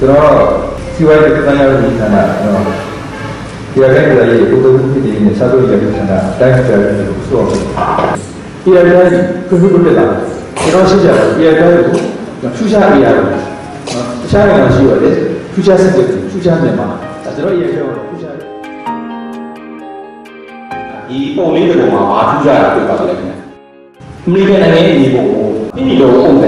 그럼 시와의 끝나냐고 있잖아. 이야기하는 고도는 피디는 사도 이야기잖아. 다이어트를 수업. 이야기하는 그 흐름에다 이런 시절 이야기하고 투자 이야기. 투자는 시와에 투자 생각, 투자는 막. 저런 이야기하고 투자. 이 본인들 뭐 투자를 또 받으려면. 우리는 이거 이니도 오면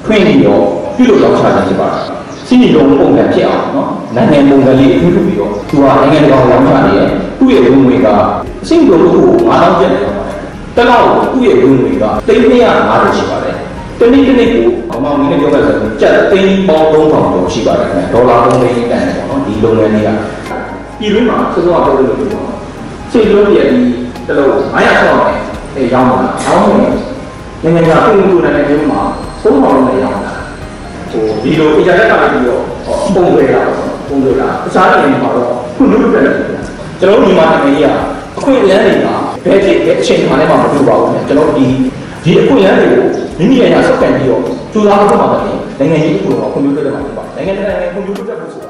괜히요 필요도 없지 봐. 신이동 공간 피하고 나는 공간이 필요해요. 좋아, 내가 원하는 후에 의미가 신경도 많아 되는 따라오 후에 의미가 때문에야 말을 시발해. 때문에 어마어마하게 여기서 자 때문에 동동도 시발해. 돌아동네 있다는 거, 이 동네니까 이름만 서로가 보는 거. 세종이 따로 아야서 양만 나오는 내가 공부하는 내용만 소문하는 양만. 이로 이자리까지요. 공부해라. 사람이 바로 군으로 변했습니다. 저는 이만큼이야. 군인이니까 배지 체인만에만 들어가고 저는 이 군인이고 민이야 석간이요. 주라고 말하니 내가 이 군으로 컴퓨터를 만들어. 내가 컴퓨터를 볼수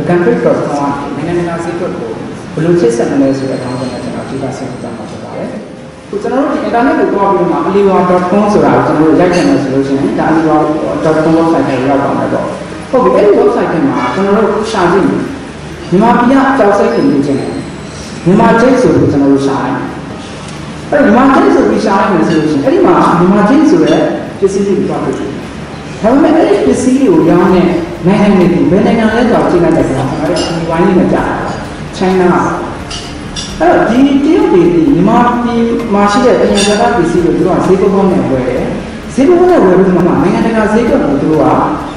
country cross onနိုင်ငံsecret ကိုဘယ်လိုချက်ဆက်မလဲဆိုတဲ့အကြောင်းကိုကျွန်တော်ဒီကဆက်ပြသွားမှာဖြစ်ပါတယ်။ကျွန်တော်တို့ဒီ internet ကိုတွားပြီးတော့ aliwa.com ဆိုတာကိုကျွန်တော်တို့ရိုက်ချင်တယ်ဆိုလို့ရှိရင်ဒါ aliwa.com website ကိုရောက်ပါမယ်တော့။ဟုတ်ပြီအဲ့ဒီ website ထဲမှာကျွန်တော်တို့ရှာကြည့်မြန်မာပြည်အကြောင်းစိတ်တင်နေခြင်းမြန်မာကျိတ်ဆိုလို့ကျွန်တော်တို့ရှာလိုက်။အဲ့ဒီမြန်မာကျိတ်ဆိုပြီးရှာလိုက်မယ်ဆိုလို့ရှိရင်အဲ့ဒီမှာမြန်မာကျိတ်ဆိုတဲ့ပစ္စည်းတွေတွားပြီးဒါပေမဲ့အဲ့ဒီပစ္စည်းတွေကိုရောင်းတဲ့နိုင်ငံတွေဘယ်နိုင်ငံလဲဆိုတော့ချိန်လိုက်တယ်ဆိုတော့ကျွန်တော်တို့ဒီဝိုင်းလေးနဲ့ကြာChina အဲ့တော့ဒီတရုတ်ပြည်မြန်မာပြည်မှာရှိတဲ့ပြည်ပပစ္စည်းတွေသူကဈေးပေါင်းနဲ့ဝယ်တယ်ဈေးပေါင်းနဲ့ဝယ်ပြီးမှနိုင်ငံတကာဈေးကွက်ကိုသူတို့က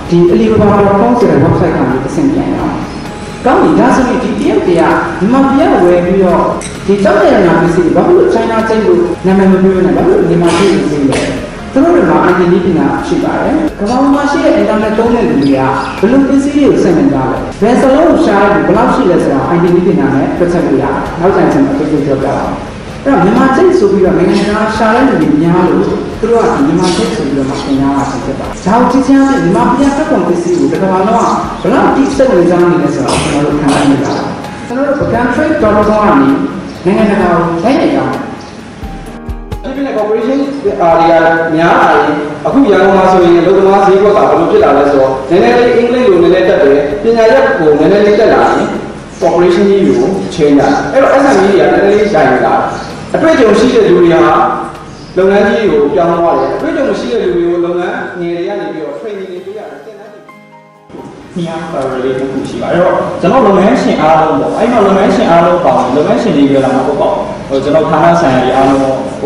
ဒီ Alibaba.com ဆိုတဲ့ website ကနေတစ်ဆင့်ပြန်တာကောင်းပြီဒါဆိုရင်ဒီတရုတ်ပြည်ကမြန်မာပြည်ကဝယ်ပြီးတော့ဒီတောက်တဲ့နိုင်ငံပစ္စည်းဘာလို့ China ကျိတ်လို့နာမည်မပြောနဲ့ဘာလို့မြန်မာပြည်ကိုဈေးလဲသူတို့ကမှအန်တီနီးပညာရှိပါတယ်။ကမ္ဘာမှာရှိတဲ့ internet သုံးတဲ့လူတွေကဘယ်လိုပစ္စည်းတွေကိုဆက်နေကြလဲ။ဘယ်စလုံးရှားဘယ်လောက်ရှိလဲဆိုတာအန်တီနီးပညာနဲ့တွက်ချက်လို့ရတယ်။နောက်ကျရင်ကျွန်တော်ပြောပြပါမယ်။အဲ့တော့မြန်မာကျိတ်ဆိုပြီးတော့နိုင်ငံတကာရှားတဲ့လူတွေများလို့သူတို့ကမြန်မာကျိတ်ဆိုပြီးတော့မှသင်ကြားတာဖြစ်ပါတယ်။ဒါကိုကြည့်ချင်တဲ့မြန်မာပြည်ကပုံပစ္စည်းကိုတစ်ကမ္ဘာလုံးကဘယ်လောက်တိစက်ဝင်ကြနေလဲဆိုတာကျွန်တော်တို့ခံနိုင်နေတာ။ကျွန်တော်တို့ country.com ကနေနိုင်ငံတကာကိုတိုင်းနေကြတယ်ဒီcorporation တွေကများလာရင်အခုရန်ကုန်မှာဆိုရင်လူသမားဈေးကွက်ကဘယ်လိုဖြစ်လာလဲဆိုတော့နည်းနည်းလေးအင်္ဂလိပ်လိုနည်းနည်းတက်တယ်ပညာရပ်ကိုနည်းနည်းလေးတက်လာရင် corporation ကြီးကို change တာအဲ့တော့ SME တွေကနည်းနည်းလေးဆိုင်လာအတွေ့အကြုံရှိတဲ့လူတွေဟာလုပ်ငန်းကြီးကိုပြောင်းသွားတယ်အတွေ့အကြုံရှိတဲ့လူတွေကိုလုပ်ငန်းငယ်တွေကနေပြီးတော့ training တွေပေးရတယ်သင်တန်းတွေမြားပါရလေးတစ်ခုရှိပါအဲ့တော့ကျွန်တော်လုပ်ငန်းရှင်အားလုံးပေါ့အဲ့တော့လုပ်ငန်းရှင်အားလုံးပေါ့လုပ်ငန်းရှင်တွေပြောလာမှာပေါ့ကျွန်တော်ဌာနဆိုင်ရာတွေအားလုံး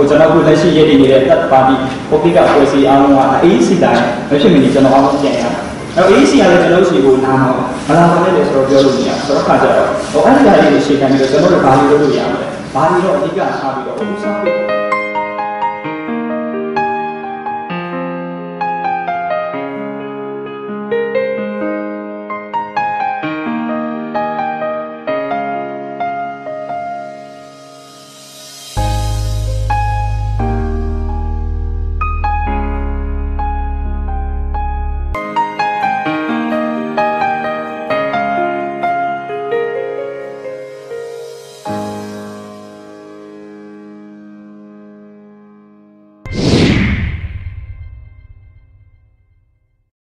ကျွန်တော်ခုလက်ရှိရည်တည်နေတဲ့တပ်ပါတီပုဂ္ဂလိကအဖွဲ့အစည်းအားလုံးက AEC တိုင်းမဖြစ်မနေကျွန်တော်အားလုံးပြန်ရမှာအဲ့ AEC ကလည်းကျွန်တော်ရှိကိုနားမှာမလာပါနဲ့လေဆိုတော့ပြောလို့မရဆိုတော့ခါကြတော့အဲ့ဒီဟာလေးကိုရှေ့ကနေပြီးတော့ကျွန်တော်တို့ဘာလို့လုပ်လို့ရမလဲဘာလို့တော့အဓိကထားပြီးတော့ဦးစားပေး